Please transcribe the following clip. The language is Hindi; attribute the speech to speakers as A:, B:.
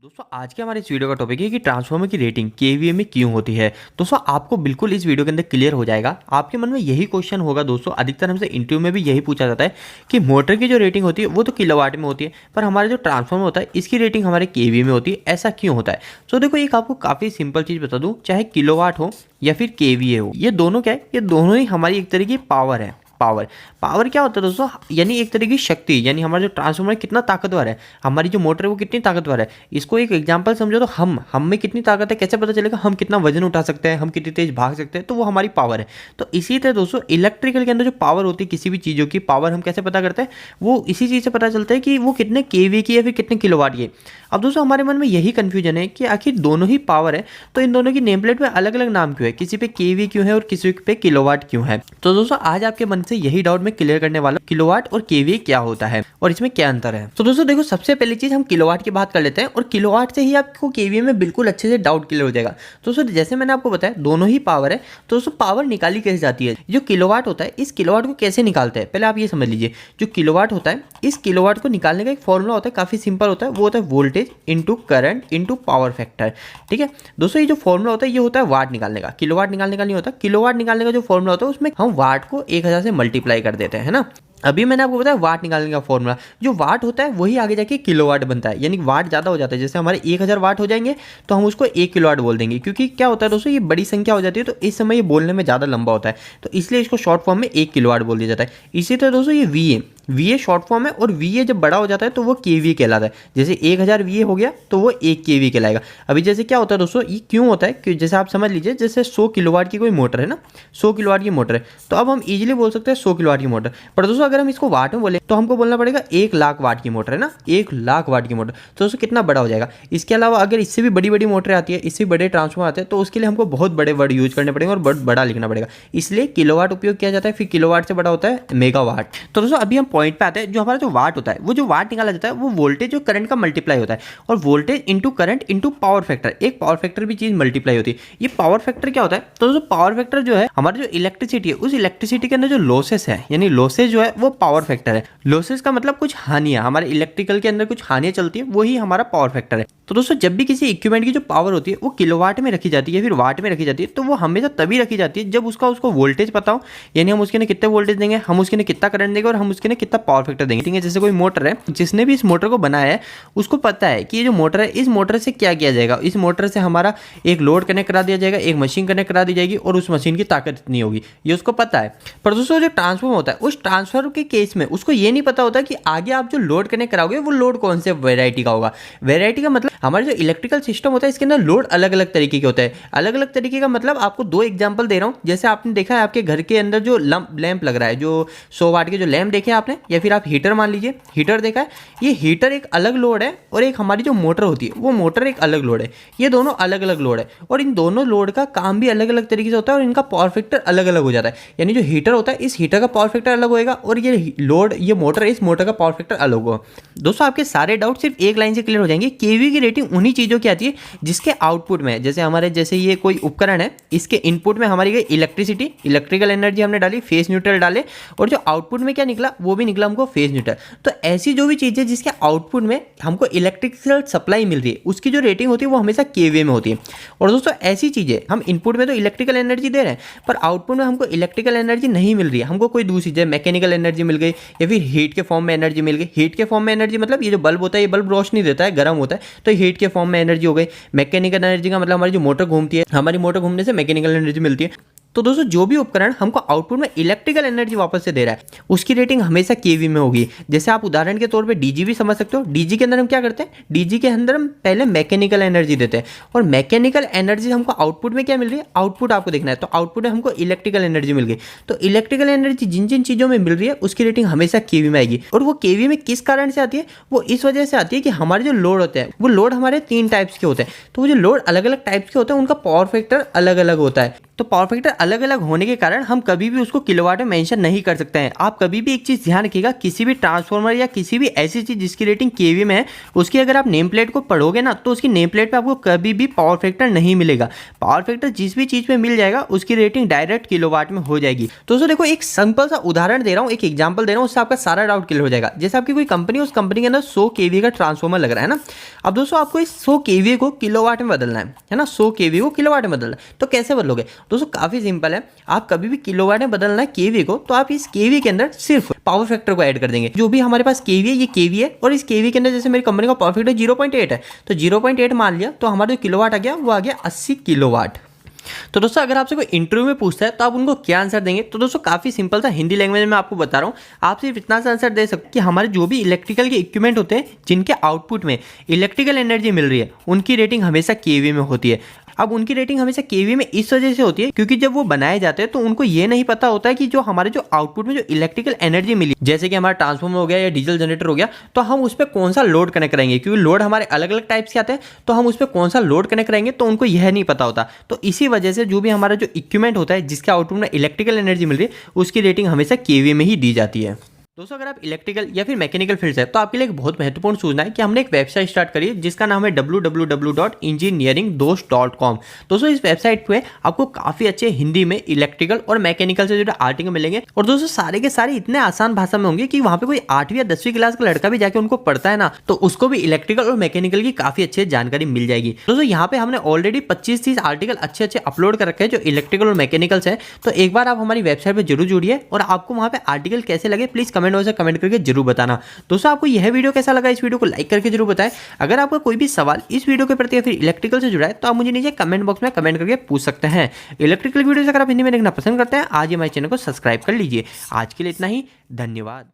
A: दोस्तों आज के हमारे इस वीडियो का टॉपिक है कि ट्रांसफार्मर की रेटिंग केवीए में क्यों होती है। दोस्तों आपको बिल्कुल इस वीडियो के अंदर क्लियर हो जाएगा। आपके मन में यही क्वेश्चन होगा दोस्तों, अधिकतर हमसे इंटरव्यू में भी यही पूछा जाता है कि मोटर की जो रेटिंग होती है वो तो किलोवाट में होती है, पर हमारा जो ट्रांसफार्मर होता है इसकी रेटिंग हमारे केवीए में होती है, ऐसा क्यों होता है। तो देखो एक आपको काफ़ी सिंपल चीज़ बता दूँ, चाहे किलोवाट हो या फिर केवीए हो, ये दोनों क्या है, ये दोनों ही हमारी एक तरीके की पावर है। पावर पावर क्या होता है दोस्तों, यानी एक तरीके की शक्ति, यानी हमारा जो ट्रांसफार्मर कितना ताकतवर है, हमारी जो मोटर है वो कितनी ताकतवर है। इसको एक एग्जांपल समझो तो हम में कितनी ताकत है कैसे पता चलेगा, हम कितना वजन उठा सकते हैं, हम कितनी तेज भाग सकते हैं, तो वो हमारी पावर है। तो इसी तरह दोस्तों इलेक्ट्रिकल के अंदर जो पावर होती है, किसी भी चीज़ों की पावर हम कैसे पता करते हैं, वो इसी चीज़ से पता चलता है कि वो कितने केवी की है, फिर कितने किलोवाट की है। अब दोस्तों हमारे मन में यही कंफ्यूजन है कि आखिर दोनों ही पावर है, तो इन दोनों की नेम प्लेट पे अलग अलग नाम क्यों है, किसी पे केवी क्यों है और किसी पे किलोवाट क्यों है। तो दोस्तों आज आपके मन से यही डाउट मैं क्लियर करने वाला, किलोवाट और केवी क्या होता है और इसमें क्या अंतर है। तो दोस्तों देखो, सबसे पहली चीज हम किलोवाट की बात कर लेते हैं और किलोवाट से ही आपको केवी में बिल्कुल अच्छे से डाउट क्लियर हो जाएगा। दोस्तों जैसे मैंने आपको बताया दोनों ही पावर है, तो दोस्तों पावर निकाली कैसे जाती है। जो किलोवाट होता है, इस किलोवाट को कैसे निकालते हैं, पहले आप ये समझ लीजिए। जो किलोवाट होता है, इस किलोवाट को निकालने का एक फॉर्मूला होता है, काफी सिंपल होता है, वो होता है voltage into current into power factor. ठीक है दोस्तों, ये जो फॉर्मूला होता है ये होता है वाट निकालने का, किलोवाट निकालने का नहीं होता। किलोवाट निकालने का जो फॉर्मूला होता है उसमें हम वाट को 1000 से मल्टीप्लाई कर देते हैं, है ना। अभी मैंने आपको बताया वाट निकालने का फॉर्मूला, जो वाट होता है वही आगे जाके किलोवाट बनता है, यानी वाट ज़्यादा हो जाता है। जैसे हमारे 1000 वाट हो जाएंगे तो हम उसको 1 किलोवाट बोल देंगे, क्योंकि क्या होता है दोस्तों, ये बड़ी संख्या हो जाती है तो इस समय ये बोलने में ज़्यादा लंबा होता है, तो इसलिए इसको शॉर्ट फॉर्म में 1 किलोवाट बोल दिया जाता है। इसी तरह दोस्तों ये वी ए शॉर्ट फॉर्म है, और वी ए जब बड़ा हो जाता है तो वो केवी कहलाता है। जैसे 1000 वी ए हो गया तो वो 1 केवी कहलाएगा। अभी जैसे क्या होता है दोस्तों, ये क्यों होता है कि जैसे आप समझ लीजिए, जैसे 100 किलोवाट की कोई मोटर है ना, 100 किलोवाट की मोटर है, तो अब हम इजीली बोल सकते हैं 100 किलोवाट की मोटर। पर दोस्तों अगर हम इसको वाट में बोले तो हमको बोलना पड़ेगा 1 लाख वाट की मोटर है ना, 1 लाख वाट की मोटर, तो दोस्तों कितना बड़ा हो जाएगा। इसके अलावा अगर इससे भी बड़ी बड़ी मोटर आती है, इससे बड़े ट्रांसफॉर्मर आते हैं, तो उसके लिए हमको बहुत बड़े वर्ड यूज करने पड़ेंगे और बहुत बड़ा लिखना पड़ेगा, इसलिए किलोवाट उपयोग किया जाता है। फिर किलोवाट से बड़ा होता है मेगावाट। तो दोस्तों अभी हम पॉइंट पे आते हैं, जो हमारा जो वाट होता है, वो जो वाट निकाला जाता है वो वोल्टेज और करंट का मल्टीप्लाई होता है, और voltage into current into power factor, एक पावर फैक्टर भी चीज मल्टीप्लाई होती है। ये पावर फैक्टर क्या होता है, तो दोस्तों पावर फैक्टर जो है हमारा जो इलेक्ट्रिसिटी है, उस इलेक्ट्रिसिटी के अंदर जो लॉसेस है, यानी लॉसेस जो है वो पावर फैक्टर है। लॉसेस का मतलब कुछ हानियां, हमारे इलेक्ट्रिकल के अंदर कुछ हानियां चलती है, वही हमारा पावर फैक्टर है। तो दोस्तों जब भी किसी इक्विपमेंट की जो पावर होती है वो किलोवाट में रखी जाती है फिर वाट में रखी जाती है, तो वो हमेशा तभी रखी जाती है जब उसको वोल्टेज पता हो, यानी हम उसके लिए कितने वोल्टेज देंगे, हम उसके लिए कितना करंट देंगे और हम उसके लिए कितना पावर फैक्टर देंगे। जैसे कोई मोटर है, जिसने भी इस मोटर को बनाया है उसको पता है कि ये जो मोटर है, इस मोटर से क्या किया जाएगा, इस मोटर से हमारा एक लोड कनेक्ट करा दिया जाएगा, एक मशीन कनेक्ट करा दी जाएगी और उस मशीन की ताकत इतनी होगी, ये उसको पता है। पर दोस्तों जो ट्रांसफॉर्मर होता है, उस ट्रांसफर के केस में उसको ये नहीं पता होता कि आगे आप जो लोड कनेक्ट कराओगे वो लोड कौन से वेराइटी का होगा। वेराइटी का मतलब हमारे जो इलेक्ट्रिकल सिस्टम होता है इसके अंदर लोड अलग अलग तरीके के होते हैं। अलग अलग तरीके का मतलब आपको 2 एग्जांपल दे रहा हूं। जैसे आपने देखा है आपके घर के अंदर जो लैंप लग रहा है, जो 100 वाट के जो लैंप देखे आपने, या फिर आप हीटर मान लीजिए, हीटर देखा है, ये हीटर एक अलग लोड है और एक हमारी जो मोटर होती है वो मोटर एक अलग लोड है। ये दोनों अलग अलग लोड है और इन दोनों लोड का काम भी अलग अलग तरीके से होता है और इनका पावर फैक्टर अलग अलग हो जाता है। यानी जो हीटर होता है, इस हीटर का पावर फैक्टर अलग होएगा और ये लोड, ये मोटर है, इस मोटर का पावर फैक्टर अलग होगा। दोस्तों आपके सारे डाउट सिर्फ एक लाइन से क्लियर हो जाएंगे। केवी की रेटिंग उन्हीं चीजों की आती है जिसके आउटपुट में, जैसे हमारे जैसे ये कोई उपकरण है, इसके इनपुट में हमारी गई इलेक्ट्रिसिटी, इलेक्ट्रिकल एनर्जी हमने डाली, फेज न्यूट्रल डाले, और जो आउटपुट में क्या निकला वो भी निकला हमको फेज न्यूट्रल। तो ऐसी जो भी चीजें जिसके आउटपुट में हमको इलेक्ट्रिकल सप्लाई मिल रही है, उसकी जो रेटिंग होती है वो हमेशा केवी में होती है। और दोस्तों ऐसी चीजें, हम इनपुट में तो इलेक्ट्रिकल एनर्जी दे रहे हैं पर आउटपुट में हमको इलेक्ट्रिकल एनर्जी नहीं मिल रही है, हमको कोई दूसरी चीज, मैकेनिकल एनर्जी मिल गई या फिर हीट के फॉर्म में एनर्जी मिल गई। हीट के फॉर्म में एनर्जी मतलब ये जो बल्ब होता है, ये बल्ब रोशनी देता है, गर्म होता है, तो हीट के फॉर्म में एनर्जी हो गई। मैकेनिकल एनर्जी का मतलब हमारी जो मोटर घूमती है, हमारी मोटर घूमने से मैकेनिकल एनर्जी मिलती है। तो दोस्तों जो भी उपकरण हमको आउटपुट में इलेक्ट्रिकल एनर्जी वापस से दे रहा है उसकी रेटिंग हमेशा केवी में होगी। जैसे आप उदाहरण के तौर पे डीजी भी समझ सकते हो। डीजी के अंदर हम क्या करते हैं, डीजी के अंदर हम पहले मैकेनिकल एनर्जी देते हैं और मैकेनिकल एनर्जी हमको आउटपुट में क्या मिल रही है, आउटपुट आपको देखना है, तो आउटपुट में हमको इलेक्ट्रिकल एनर्जी मिल गई। तो इलेक्ट्रिकल एनर्जी जिन जिन चीज़ों में मिल रही है उसकी रेटिंग हमेशा केवी में आएगी। और वो केवी में किस कारण से आती है, वो इस वजह से आती है कि हमारे जो लोड होते हैं वो लोड हमारे 3 टाइप्स के होते हैं। तो वो जो लोड अलग अलग टाइप्स के होते हैं उनका पावर फैक्टर अलग अलग होता है। तो पावर फैक्टर अलग अलग होने के कारण हम कभी भी उसको किलोवाट में मेंशन नहीं कर सकते हैं। आप कभी भी एक चीज़ ध्यान रखिएगा, किसी भी ट्रांसफार्मर या किसी भी ऐसी चीज़ जिसकी रेटिंग केवी में है, उसकी अगर आप नेम प्लेट को पढ़ोगे ना, तो उसकी नेम प्लेट पे आपको कभी भी पावर फैक्टर नहीं मिलेगा। पावर फैक्टर जिस भी चीज़ पे मिल जाएगा उसकी रेटिंग डायरेक्ट किलोवाट में हो जाएगी। तो दोस्तों देखो, एक सिंपल सा उदाहरण दे रहा हूँ, एक एग्जाम्पल दे रहा हूँ, उससे आपका सारा डाउट क्लियर हो जाएगा। जैसे आपकी कोई कंपनी है, उस कंपनी के अंदर 100 केवी का ट्रांसफार्मर लग रहा है ना। अब दोस्तों आपको इस 100 केवी को किलोवाट में बदलना है ना, 100 केवी को किलोवाट में बदलना है। तो कैसे बदलोगे दोस्तों? काफी सिंपल है। आप कभी भी किलोवाट में बदलना है केवी को, तो आप इस केवी के अंदर सिर्फ पावर फैक्टर को ऐड कर देंगे। जो भी हमारे पास केवी है, ये केवी है, और इस केवी के अंदर जैसे मेरी कंपनी का पावर फैक्टर 0.8 है, तो 0.8 मान लिया, तो हमारा जो किलोवाट आ गया वो आ गया 80 किलोवाट। तो दोस्तों अगर आपसे कोई इंटरव्यू में पूछता है तो आप उनको क्या आंसर देंगे? तो दोस्तों काफी सिंपल था, हिंदी लैंग्वेज में आपको बता रहा हूँ। आप सिर्फ इतना सा आंसर दे सकते कि हमारे जो भी इलेक्ट्रिकल के इक्विपमेंट होते हैं जिनके आउटपुट में इलेक्ट्रिकल एनर्जी मिल रही है, उनकी रेटिंग हमेशा केवी में होती है। अब उनकी रेटिंग हमेशा केवी में इस वजह से होती है क्योंकि जब वो बनाए जाते हैं तो उनको ये नहीं पता होता है कि जो हमारे जो आउटपुट में जो इलेक्ट्रिकल एनर्जी मिली, जैसे कि हमारा ट्रांसफार्मर हो गया या डीजल जनरेटर हो गया, तो हम उस पर कौन सा लोड कनेक्ट करेंगे, क्योंकि लोड हमारे अलग अलग टाइप्स के आते हैं, तो हम उस पर कौन सा लोड कनेक्ट करेंगे तो उनको यह नहीं पता होता। तो इसी वजह से जो भी हमारा जो इक्विपमेंट होता है जिसके आउटपुट में इलेक्ट्रिकल एनर्जी मिल रही है, उसकी रेटिंग हमेशा केवी में ही दी जाती है। दोस्तों अगर आप इलेक्ट्रिकल या फिर मैकेनिकल फील्ड से, तो आपके लिए एक बहुत महत्वपूर्ण सूचना है कि हमने एक वेबसाइट स्टार्ट करी है जिसका नाम है www.engineeringdost.com। दोस्तों इस वेबसाइट पे आपको काफी अच्छे हिंदी में इलेक्ट्रिकल और मैकेनिकल से जुड़े आर्टिकल मिलेंगे, और दोस्तों सारे के सारे इतने आसान भाषा में होंगे कि वहां पे कोई 8वीं या 10वीं क्लास का लड़का भी जाके उनको पढ़ता है ना, तो उसको भी इलेक्ट्रिकल और मैकेनिकल की काफी अच्छी जानकारी मिल जाएगी। दोस्तों यहाँ पे हमने ऑलरेडी 25-30 आर्टिकल अच्छे अच्छे अपलोड कर रखे हैं जो इलेक्ट्रिकल और मैकेनिकल्स है। तो एक बार आप हमारी वेबसाइट पर जरूर जुड़िए, और आपको वहां पे आर्टिकल कैसे लगे प्लीज कमेंट बॉक्स में कमेंट करके जरूर बताना। दोस्तों आपको यह वीडियो कैसा लगा, इस वीडियो को लाइक करके जरूर बताएं। अगर आपका कोई भी सवाल इस वीडियो के प्रति या फिर इलेक्ट्रिकल से जुड़ा है तो आप मुझे नीचे कमेंट बॉक्स में कमेंट करके पूछ सकते हैं। इलेक्ट्रिकल वीडियोस अगर आप हिंदी में देखना पसंद करते हैं, आज ही हमारे चैनल को सब्सक्राइब कर लीजिए। आज के लिए इतना ही, धन्यवाद।